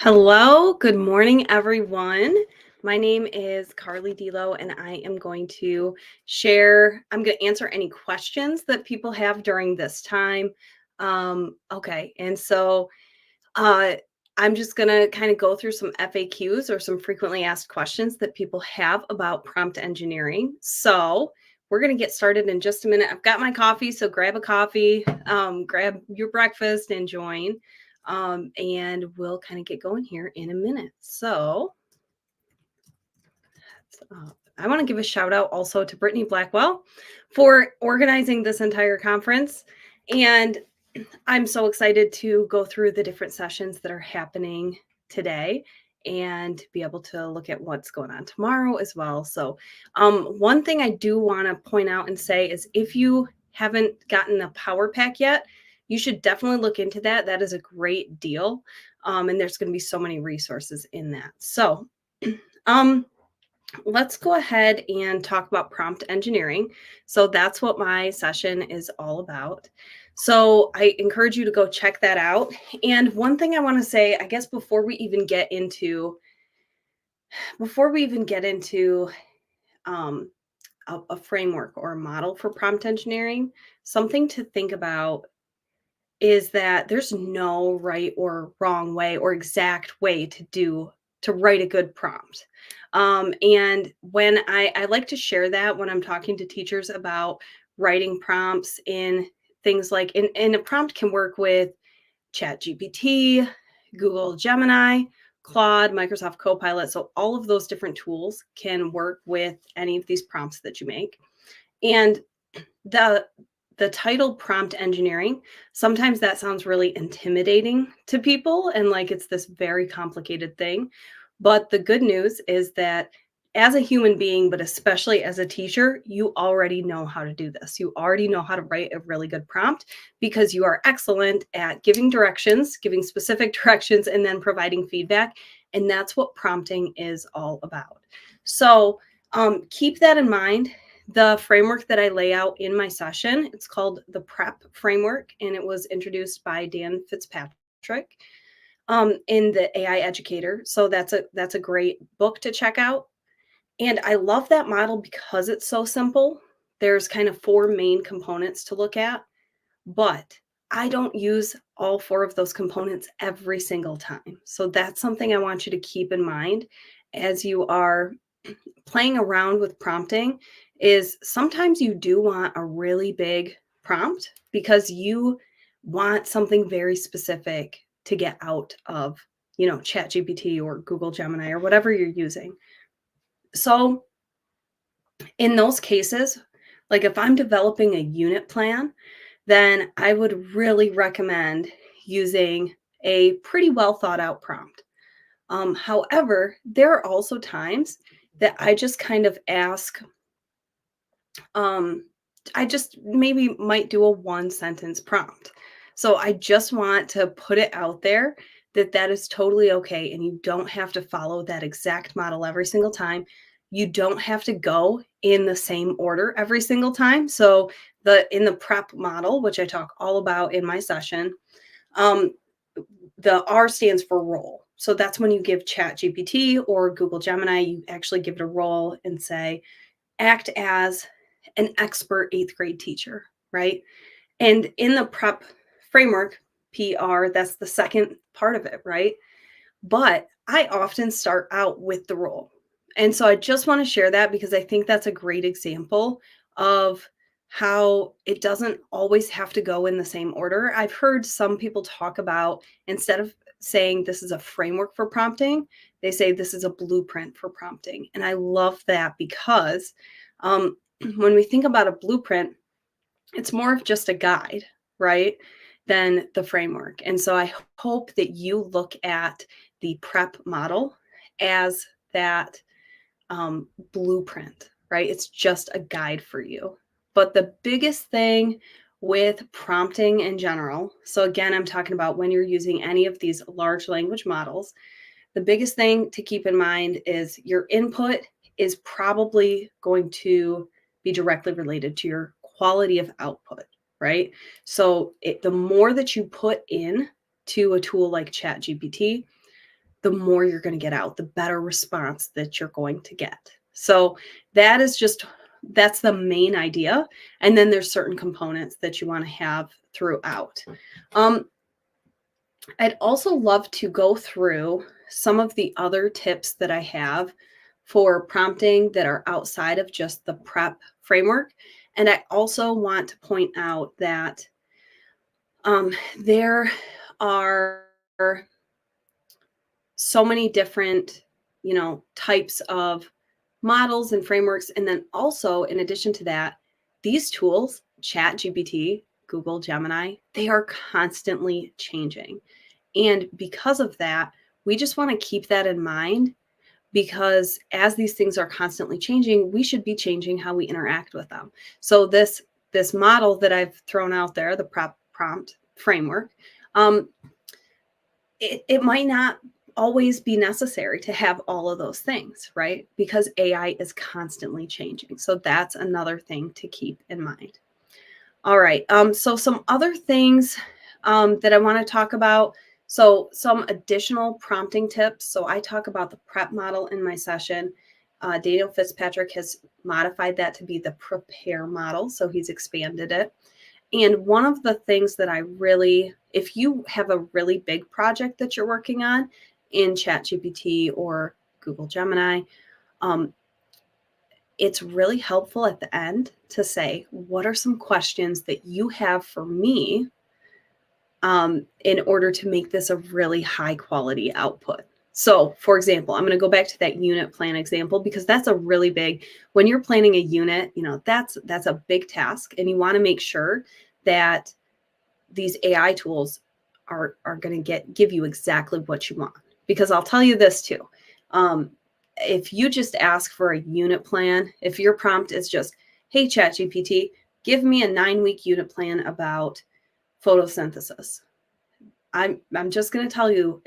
Hello, good morning, everyone. My name is Karle Delo, and I am going to I'm going to answer any questions that people have during this time. Okay, and so uh, I'm just going to kind of go through some FAQs or some frequently asked questions that people have about prompt engineering. So we're going to get started in just a minute. I've got my coffee, so grab a coffee, grab your breakfast, and join and we'll kind of get going here in a minute. So I want to give a shout out also to Brittany Blackwell for organizing this entire conference. And I'm so excited to go through the different sessions that are happening today and be able to look at what's going on tomorrow as well. So, one thing I do want to point out and say is if you haven't gotten the power pack yet, you should definitely look into that. That is a great deal. And there's going to be so many resources in that. So, um, let's go ahead and talk about prompt engineering. So that's what my session is all about. So I encourage you to go check that out. And one thing I want to say, I guess before we even get into um, a framework or a model for prompt engineering, something to think about is that there's no right or wrong way or exact way to write a good prompt. And when I like to share that when I'm talking to teachers about writing prompts in things like in a prompt can work with ChatGPT, Google Gemini, Claude, Microsoft Copilot. So all of those different tools can work with any of these prompts that you make. And the the title prompt engineering, sometimes that sounds really intimidating to people and like it's this very complicated thing. But the good news is that as a human being, but especially as a teacher, you already know how to do this. You already know how to write a really good prompt because you are excellent at giving directions, giving specific directions, and then providing feedback. And that's what prompting is all about. So keep that in mind. The framework that I lay out in my session, it's called the PrEP framework, and it was introduced by Dan Fitzpatrick in the AI Educator. So that's a great book to check out. And I love that model because it's so simple. There's kind of four main components to look at, but I don't use all four of those components every single time. So that's something I want you to keep in mind as you are playing around with prompting is sometimes you do want a really big prompt because you want something very specific to get out of, ChatGPT or Google Gemini or whatever you're using. So in those cases, like if I'm developing a unit plan, then I would really recommend using a pretty well thought out prompt. However, there are also times that I just kind of ask, um, I just maybe might do a one sentence prompt. So I just want to put it out there that that is totally okay. And you don't have to follow that exact model every single time. You don't have to go in the same order every single time. So in the prep model, which I talk all about in my session, um, the R stands for role. So that's when you give Chat GPT or Google Gemini, you actually give it a role and say, act as an expert eighth grade teacher, right? And in the prep framework, PR, that's the second part of it, right? But I often start out with the role. And so I just want to share that because I think that's a great example of how it doesn't always have to go in the same order. I've heard some people talk about instead of saying this is a framework for prompting, they say this is a blueprint for prompting. And I love that because when we think about a blueprint, it's more of just a guide, right? Than the framework. And so I hope that you look at the prep model as that blueprint, right? It's just a guide for you. But the biggest thing with prompting in general, so again, I'm talking about when you're using any of these large language models, the biggest thing to keep in mind is your input is probably going to be directly related to your quality of output, right? So the more that you put in to a tool like ChatGPT, the more you're going to get out, the better response that you're going to get. So that's the main idea. And then there's certain components that you want to have throughout. I'd also love to go through some of the other tips that I have for prompting that are outside of just the prep framework. And I also want to point out that there are so many different, types of models and frameworks. And then also, in addition to that, these tools, ChatGPT, Google, Gemini, they are constantly changing. And because of that, we just want to keep that in mind, because as these things are constantly changing, we should be changing how we interact with them. So this model that I've thrown out there, the prompt framework, it might not always be necessary to have all of those things, right? Because AI is constantly changing. So that's another thing to keep in mind. All right. So some other things that I want to talk about. So some additional prompting tips. So I talk about the prep model in my session. Daniel Fitzpatrick has modified that to be the prepare model. So he's expanded it. And one of the things that if you have a really big project that you're working on in ChatGPT or Google Gemini, it's really helpful at the end to say, what are some questions that you have for me in order to make this a really high quality output? So, for example, I'm going to go back to that unit plan example, because that's a really big, when you're planning a unit, that's a big task, and you want to make sure that these AI tools are going to give you exactly what you want. Because I'll tell you this too. If you just ask for a unit plan, if your prompt is just, hey, ChatGPT, give me a 9-week unit plan about photosynthesis, I'm just going to tell you,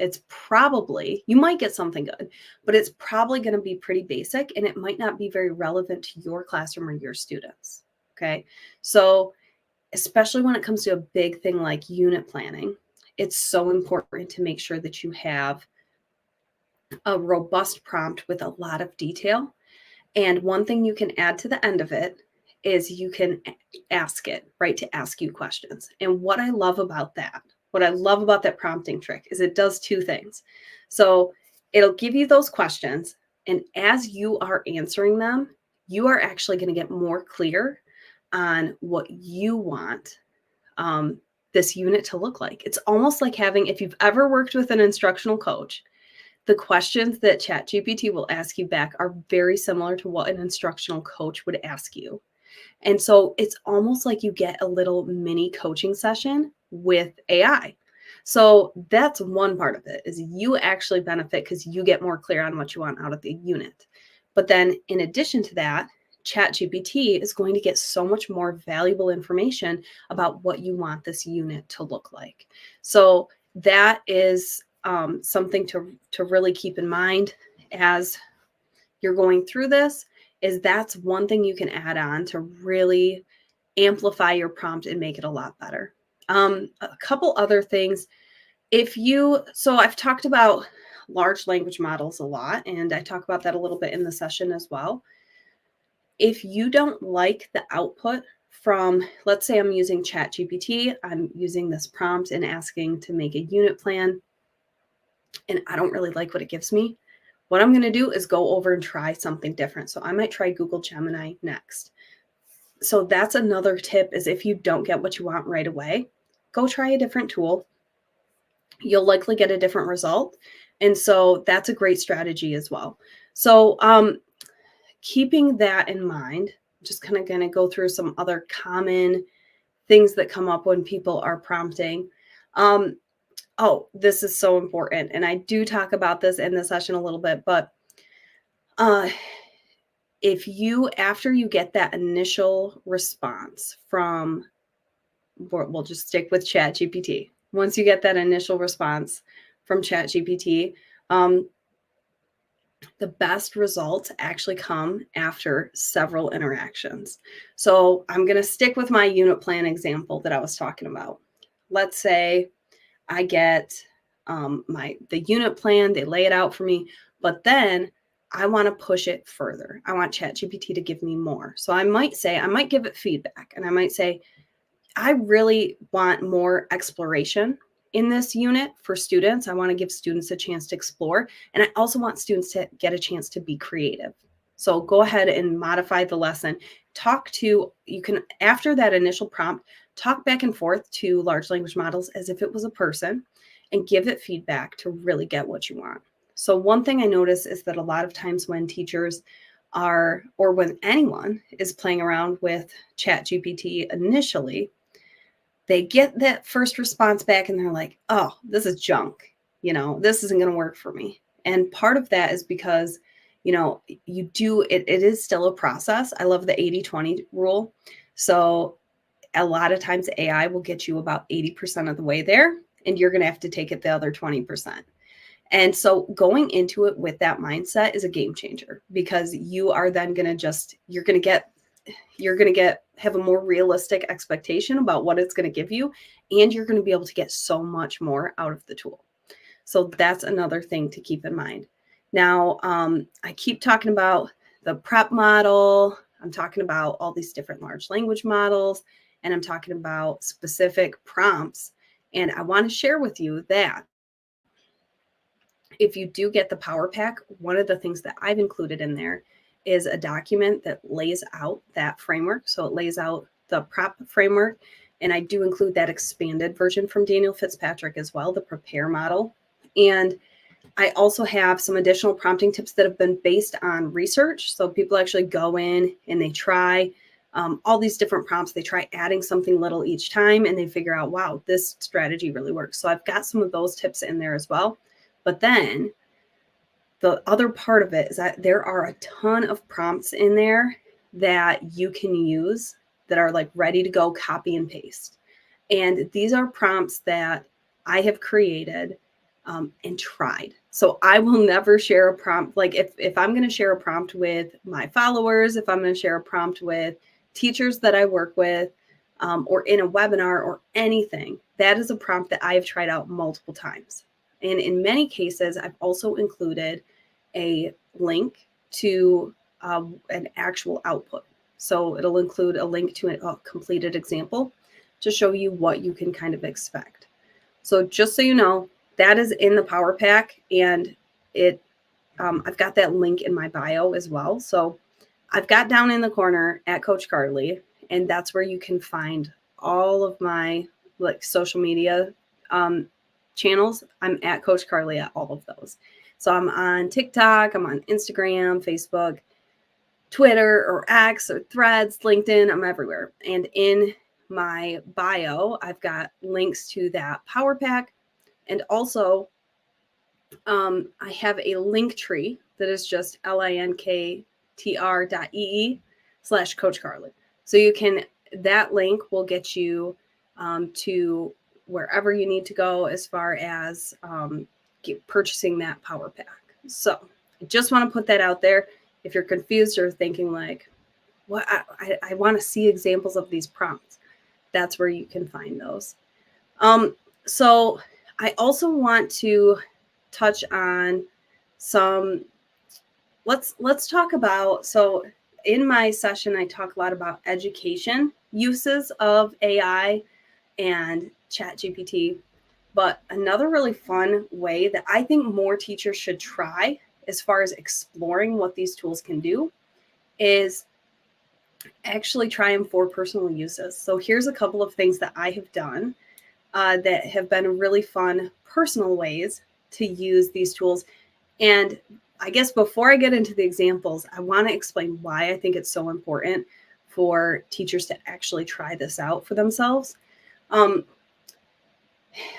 you might get something good, but it's probably going to be pretty basic, and it might not be very relevant to your classroom or your students. Okay. So especially when it comes to a big thing like unit planning, it's so important to make sure that you have a robust prompt with a lot of detail. And one thing you can add to the end of it is you can ask it, right, to ask you questions. And what I love about that prompting trick is it does two things. So it'll give you those questions, and as you are answering them, you are actually going to get more clear on what you want this unit to look like. It's almost like if you've ever worked with an instructional coach, the questions that ChatGPT will ask you back are very similar to what an instructional coach would ask you. And so it's almost like you get a little mini coaching session with AI. So that's one part of it, is you actually benefit because you get more clear on what you want out of the unit. But then in addition to that, ChatGPT is going to get so much more valuable information about what you want this unit to look like. So that is something to really keep in mind as you're going through this, is that's one thing you can add on to really amplify your prompt and make it a lot better. A couple other things. So I've talked about large language models a lot, and I talk about that a little bit in the session as well. If you don't like the output from, let's say I'm using ChatGPT, I'm using this prompt and asking to make a unit plan, and I don't really like what it gives me, what I'm going to do is go over and try something different. So I might try Google Gemini next. So that's another tip, is if you don't get what you want right away, go try a different tool. You'll likely get a different result. And so that's a great strategy as well. So keeping that in mind, just kind of going to go through some other common things that come up when people are prompting. This is so important. And I do talk about this in the session a little bit, but after you get that initial response from, we'll just stick with ChatGPT. Once you get that initial response from ChatGPT, the best results actually come after several interactions. So I'm going to stick with my unit plan example that I was talking about. Let's say I get the unit plan, they lay it out for me, but then I want to push it further. I want ChatGPT to give me more. So I might give it feedback, and I might say, I really want more exploration in this unit for students. I want to give students a chance to explore, and I also want students to get a chance to be creative. So go ahead and modify the lesson. You can, after that initial prompt, talk back and forth to large language models as if it was a person and give it feedback to really get what you want. So one thing I notice is that a lot of times when teachers are, or when anyone is playing around with ChatGPT initially, they get that first response back and they're like, oh, this is junk. This isn't going to work for me. And part of that is because, it is still a process. I love the 80-20 rule. So a lot of times AI will get you about 80% of the way there, and you're going to have to take it the other 20%. And so going into it with that mindset is a game changer, because you are then going to have a more realistic expectation about what it's going to give you, and you're going to be able to get so much more out of the tool. So that's another thing to keep in mind. Now, I keep talking about the prep model. I'm talking about all these different large language models, and I'm talking about specific prompts. And I want to share with you that if you do get the Power Pack, one of the things that I've included in there is a document that lays out that framework. So it lays out the prep framework. And I do include that expanded version from Daniel Fitzpatrick as well, the prepare model. And I also have some additional prompting tips that have been based on research. So people actually go in and they try all these different prompts. They try adding something little each time, and they figure out, wow, this strategy really works. So I've got some of those tips in there as well. But then the other part of it is that there are a ton of prompts in there that you can use that are like ready to go, copy and paste. And these are prompts that I have created and tried. So I will never share a prompt. Like if I'm going to share a prompt with my followers, if I'm going to share a prompt with teachers that I work with, or in a webinar or anything, that is a prompt that I have tried out multiple times. And in many cases, I've also included a link to an actual output. So it'll include a link to a completed example to show you what you can kind of expect. So just so you know, that is in the Power Pack, and I've got that link in my bio as well. So I've got down in the corner at Coach Karle, and that's where you can find all of my social media channels. I'm at Coach Karle at all of those. So I'm on TikTok, I'm on Instagram, Facebook, Twitter or X or Threads, LinkedIn, I'm everywhere. And in my bio, I've got links to that Power Pack. And also, I have a link tree that is just linktr.ee/Coach Karle. So that link will get you to wherever you need to go as far as purchasing that Power Pack. So I just want to put that out there. If you're confused or thinking like, what, I want to see examples of these prompts, that's where you can find those. So I also want to touch on let's talk about, so in my session, I talk a lot about education uses of AI and ChatGPT, but another really fun way that I think more teachers should try as far as exploring what these tools can do is actually try them for personal uses. So here's a couple of things that I have done that have been really fun personal ways to use these tools. And I guess before I get into the examples, I want to explain why I think it's so important for teachers to actually try this out for themselves.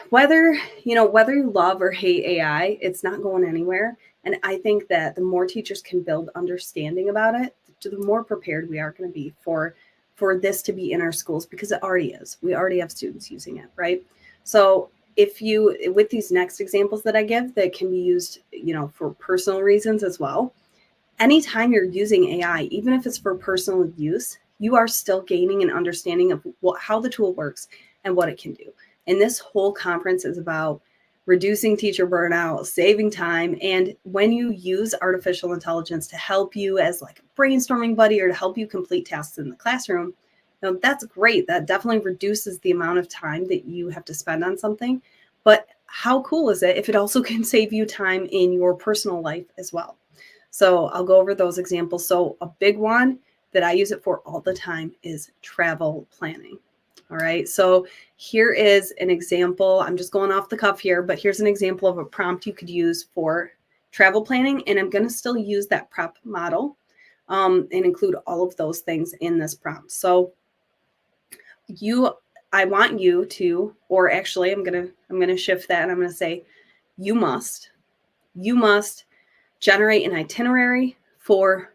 Whether you love or hate AI, it's not going anywhere. And I think that the more teachers can build understanding about it, the more prepared we are going to be for this to be in our schools, because it already is. We already have students using it, right? So with these next examples that I give that can be used, for personal reasons as well, anytime you're using AI, even if it's for personal use, you are still gaining an understanding of how the tool works and what it can do. And this whole conference is about reducing teacher burnout, saving time. And when you use artificial intelligence to help you as like a brainstorming buddy or to help you complete tasks in the classroom, that's great. That definitely reduces the amount of time that you have to spend on something. But how cool is it if it also can save you time in your personal life as well? So I'll go over those examples. So a big one that I use it for all the time is travel planning. All right. So here is an example. I'm just going off the cuff here, but here's an example of a prompt you could use for travel planning. And I'm going to still use that prep model and include all of those things in this prompt. So I want you to, or actually I'm going to shift that and I'm going to say, you must generate an itinerary for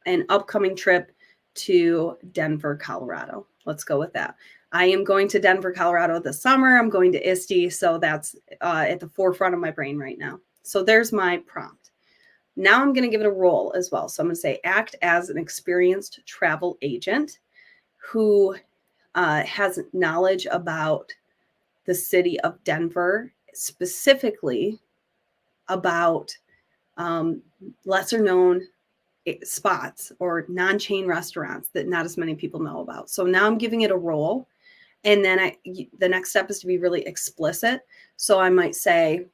an upcoming trip to Denver, Colorado. Let's go with that. I am going to Denver, Colorado this summer. I'm going to ISTE. So that's at the forefront of my brain right now. So there's my prompt. Now I'm going to give it a role as well. So I'm going to say act as an experienced travel agent who has knowledge about the city of Denver, specifically about lesser known spots or non-chain restaurants that not as many people know about. So now I'm giving it a role. And then the next step is to be really explicit. So I might say,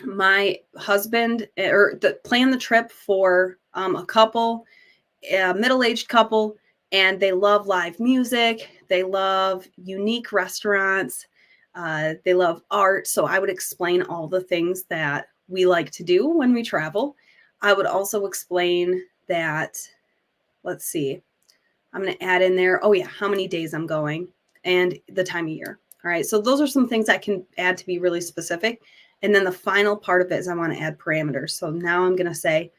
my husband plan the trip for a couple, a middle-aged couple, and they love live music. They love unique restaurants. They love art. So I would explain all the things that we like to do when we travel. I would also explain that, let's see, I'm going to add in there, how many days I'm going and the time of year. All right. So those are some things I can add to be really specific. And then the final part of it is I want to add parameters. So now I'm going to say,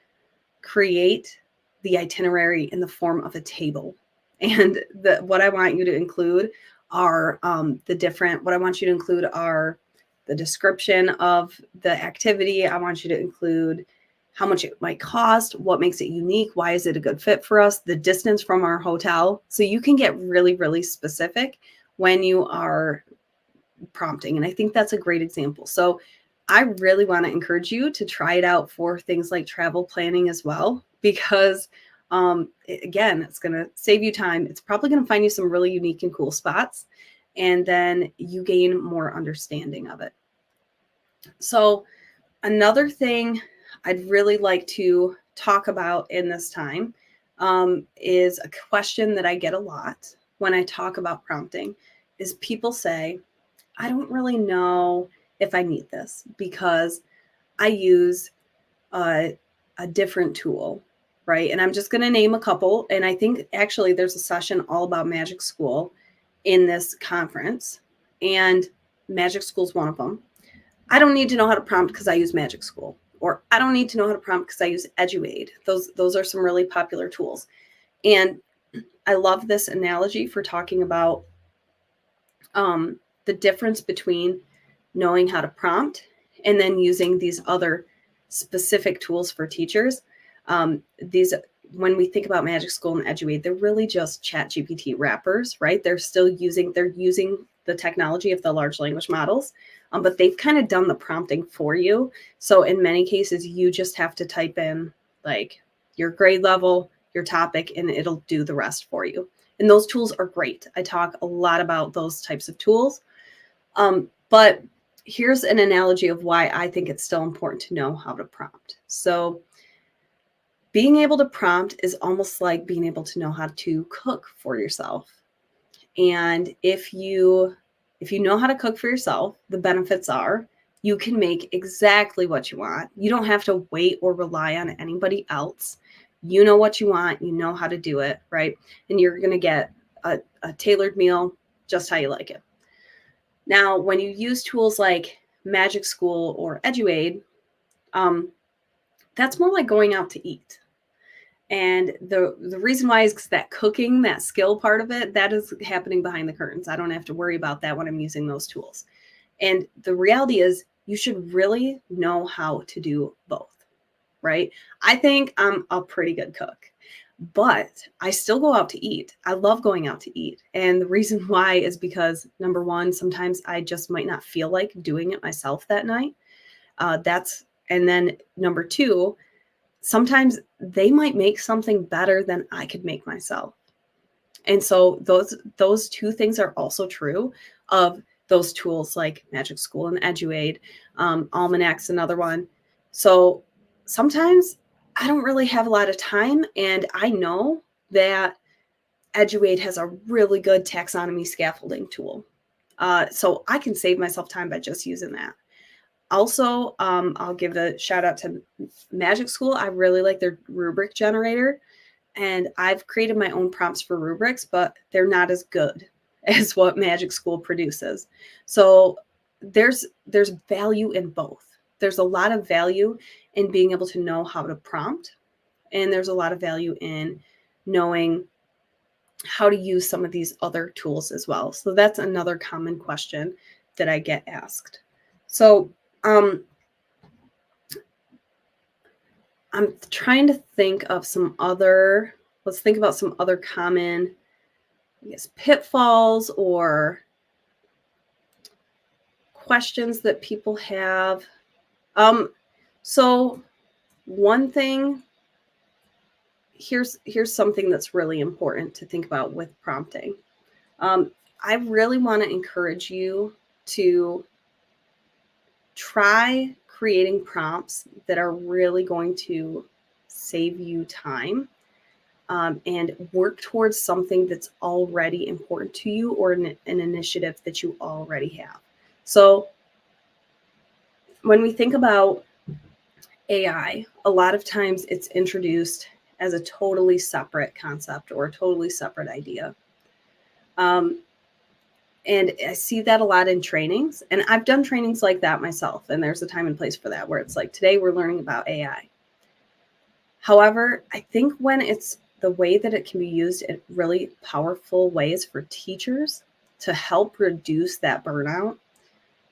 create the itinerary in the form of a table. And what I want you to include are what I want you to include are the description of the activity. I want you to include how much it might cost, what makes it unique, why is it a good fit for us, the distance from our hotel. So you can get really, really specific when you are prompting. And I think that's a great example. So I really want to encourage you to try it out for things like travel planning as well, because again, it's going to save you time. It's probably going to find you some really unique and cool spots, and then you gain more understanding of it. So another thing I'd really like to talk about in this time is a question that I get a lot when I talk about prompting is people say, I don't really know if I need this because I use a different tool, right? And I'm just going to name a couple. And I think actually there's a session all about Magic School in this conference, and Magic School is one of them. I don't need to know how to prompt because I use Magic School, or I don't need to know how to prompt because I use EduAid. Those are some really popular tools. And I love this analogy for talking about the difference between knowing how to prompt and then using these other specific tools for teachers. When we think about Magic School and EduAid, they're really just ChatGPT wrappers, right? They're using the technology of the large language models, but they've kind of done the prompting for you. So in many cases, you just have to type in like your grade level, your topic, and it'll do the rest for you. And those tools are great. I talk a lot about those types of tools. But here's an analogy of why I think it's still important to know how to prompt. So being able to prompt is almost like being able to know how to cook for yourself. And if you know how to cook for yourself, the benefits are you can make exactly what you want. You don't have to wait or rely on anybody else. You know what you want, you know how to do it, right? And you're going to get a tailored meal just how you like it. Now, when you use tools like Magic School or EduAid, that's more like going out to eat. And the reason why is because that cooking, that skill part of it, that is happening behind the curtains. I don't have to worry about that when I'm using those tools. And the reality is you should really know how to do both, right? I think I'm a pretty good cook. but I still go out to eat. I love going out to eat. And the reason why is because number one, sometimes I just might not feel like doing it myself that night. And then number two, sometimes they might make something better than I could make myself. And so those two things are also true of those tools like Magic School and EduAid. Almanac's another one. So sometimes I don't really have a lot of time, and I know that EduAid has a really good taxonomy scaffolding tool. So I can save myself time by just using that. Also, I'll give a shout out to Magic School. I really like their rubric generator. And I've created my own prompts for rubrics, but they're not as good as what Magic School produces. So there's value in both. There's a lot of value in being able to know how to prompt, and there's a lot of value in knowing how to use some of these other tools as well. So that's another common question that I get asked. So I'm trying to think of let's think about some other common, I guess, pitfalls or questions that people have. So one thing, here's something that's really important to think about with prompting. I really want to encourage you to try creating prompts that are really going to save you time, and work towards something that's already important to you or an initiative that you already have. So when we think about AI, a lot of times it's introduced as a totally separate concept or a totally separate idea. And I see that a lot in trainings, and I've done trainings like that myself. And there's a time and place for that, where it's like, today we're learning about AI. However, I think when it's the way that it can be used in really powerful ways for teachers to help reduce that burnout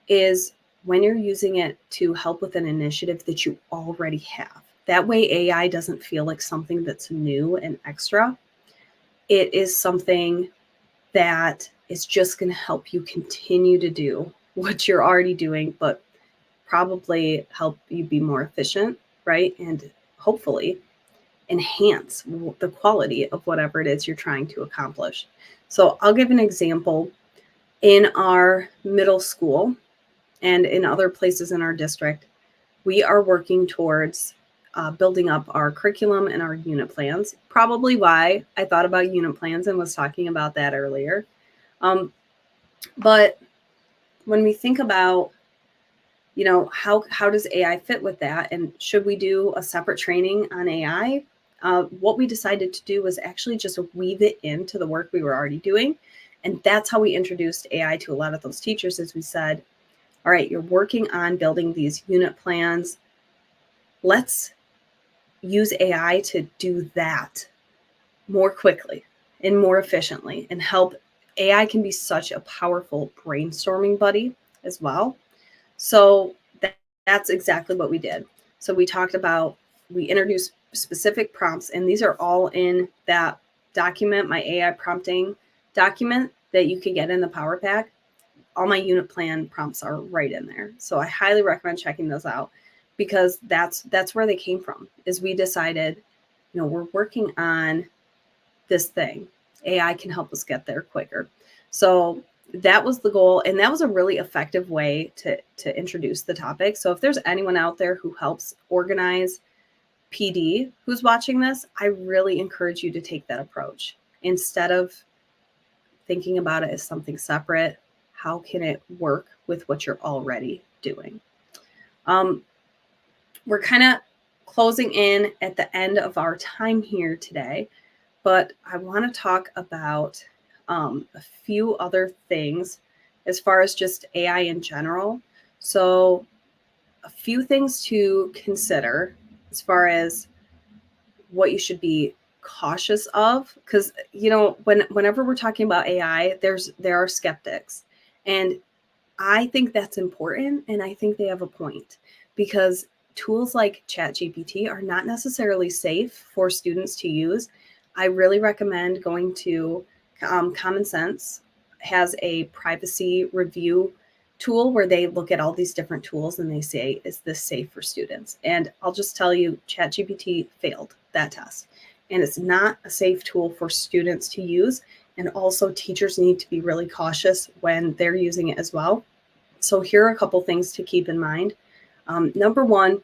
is when you're using it to help with an initiative that you already have. That way AI doesn't feel like something that's new and extra. It is something that is just going to help you continue to do what you're already doing, but probably help you be more efficient, right? And hopefully enhance the quality of whatever it is you're trying to accomplish. So I'll give an example. In our middle school and in other places in our district, we are working towards building up our curriculum and our unit plans. Probably why I thought about unit plans and was talking about that earlier. But when we think about, how does AI fit with that? And should we do a separate training on AI? What we decided to do was actually just weave it into the work we were already doing. And that's how we introduced AI to a lot of those teachers, as we said, all right, you're working on building these unit plans. Let's use AI to do that more quickly and more efficiently and help. AI can be such a powerful brainstorming buddy as well. So that's exactly what we did. So we introduced specific prompts, and these are all in that document, my AI prompting document that you can get in the Power Pack. All my unit plan prompts are right in there. So I highly recommend checking those out, because that's where they came from. Is we decided, we're working on this thing. AI can help us get there quicker. So that was the goal, and that was a really effective way to introduce the topic. So if there's anyone out there who helps organize PD who's watching this, I really encourage you to take that approach. Instead of thinking about it as something separate, how can it work with what you're already doing? We're kind of closing in at the end of our time here today, but I want to talk about a few other things as far as just AI in general. So a few things to consider as far as what you should be cautious of, because whenever we're talking about AI, there are skeptics, and I think that's important, and I think they have a point, because tools like ChatGPT are not necessarily safe for students to use. I really recommend going to Common Sense has a privacy review tool where they look at all these different tools and they say, is this safe for students? And I'll just tell you, ChatGPT failed that test. And it's not a safe tool for students to use. And also teachers need to be really cautious when they're using it as well. So here are a couple things to keep in mind. Number one,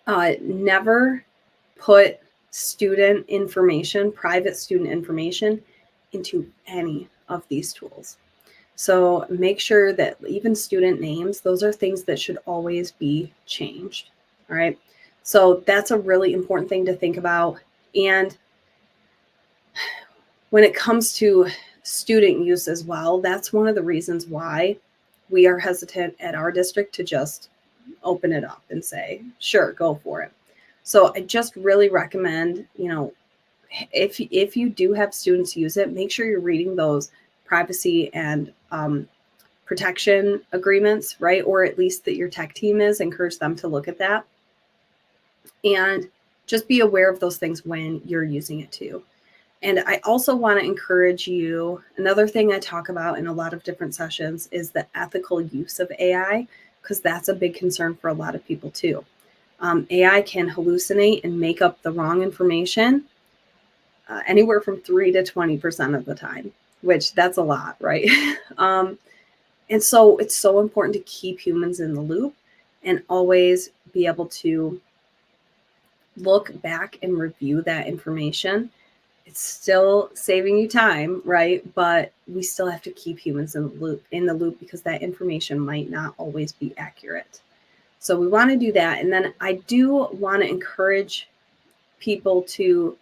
never put student information, private student information, into any of these tools. So make sure that even student names, those are things that should always be changed. All right. So that's a really important thing to think about. And when it comes to student use as well, that's one of the reasons why we are hesitant at our district to just open it up and say, sure, go for it. So I just really recommend, if you do have students use it, make sure you're reading those privacy and protection agreements, right? Or at least that your tech team is, encourage them to look at that. And just be aware of those things when you're using it too. And I also want to encourage you, another thing I talk about in a lot of different sessions is the ethical use of AI, because that's a big concern for a lot of people too. AI can hallucinate and make up the wrong information anywhere from 3 to 20% of the time, which that's a lot, right? And so it's so important to keep humans in the loop and always be able to look back and review that information. It's still saving you time, right? But we still have to keep humans in the loop because that information might not always be accurate. So we want to do that. And then I do want to encourage people to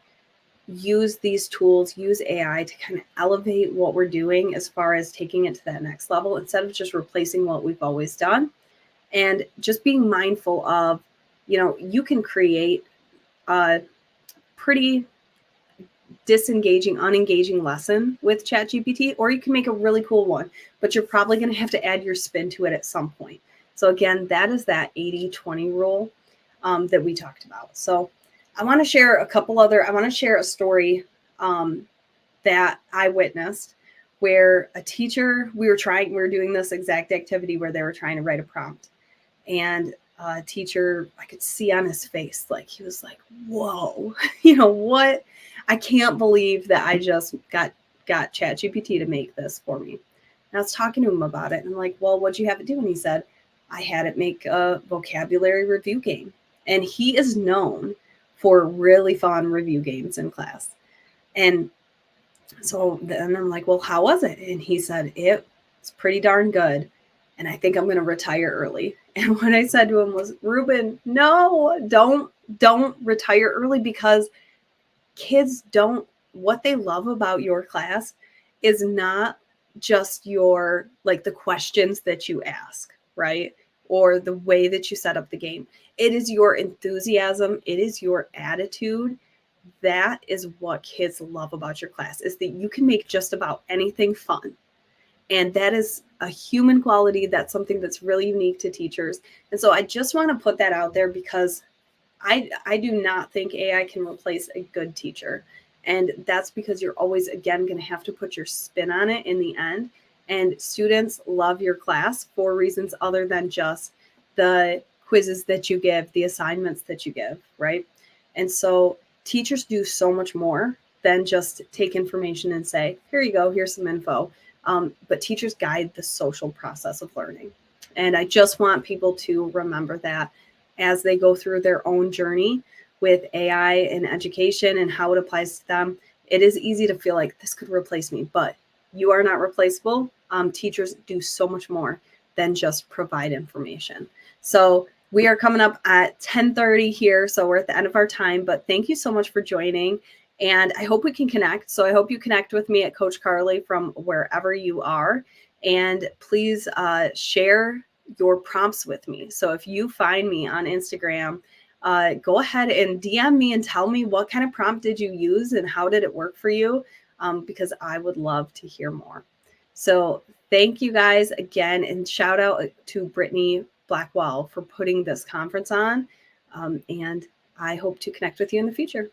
use these tools, use AI to kind of elevate what we're doing as far as taking it to that next level instead of just replacing what we've always done. And just being mindful of, you can create a pretty disengaging, unengaging lesson with ChatGPT, or you can make a really cool one, but you're probably going to have to add your spin to it at some point. So again, that is that 80-20 rule that we talked about. So I want to share I want to share a story that I witnessed where a teacher, we were doing this exact activity where they were trying to write a prompt. And a teacher, I could see on his face, like he was like, whoa, what? I can't believe that I just got ChatGPT to make this for me. And I was talking to him about it. And I'm like, well, what'd you have it do? And he said, I had it make a vocabulary review game. And he is known for really fun review games in class. And so then I'm like, well, how was it? And he said, it's pretty darn good. And I think I'm going to retire early. And what I said to him was, Ruben, no, don't retire early, because kids what they love about your class is not just the questions that you ask, right? Or the way that you set up the game. It is your enthusiasm. It is your attitude. That is what kids love about your class, is that you can make just about anything fun. And that is a human quality. That's something that's really unique to teachers. And so I just want to put that out there, because I do not think AI can replace a good teacher. And that's because you're always, again, going to have to put your spin on it in the end. And students love your class for reasons other than just the quizzes that you give, the assignments that you give, right? And so teachers do so much more than just take information and say, here you go, here's some info. But teachers guide the social process of learning. And I just want people to remember that as they go through their own journey with AI and education and how it applies to them. It is easy to feel like this could replace me, but you are not replaceable. Teachers do so much more than just provide information. So we are coming up at 10:30 here, so we're at the end of our time, but thank you so much for joining. And I hope we can connect. So I hope you connect with me at Coach Karle from wherever you are. And please share your prompts with me. So if you find me on Instagram, go ahead and DM me and tell me what kind of prompt did you use and how did it work for you? Because I would love to hear more. So thank you guys again, and shout out to Brittany Blackwell for putting this conference on. And I hope to connect with you in the future.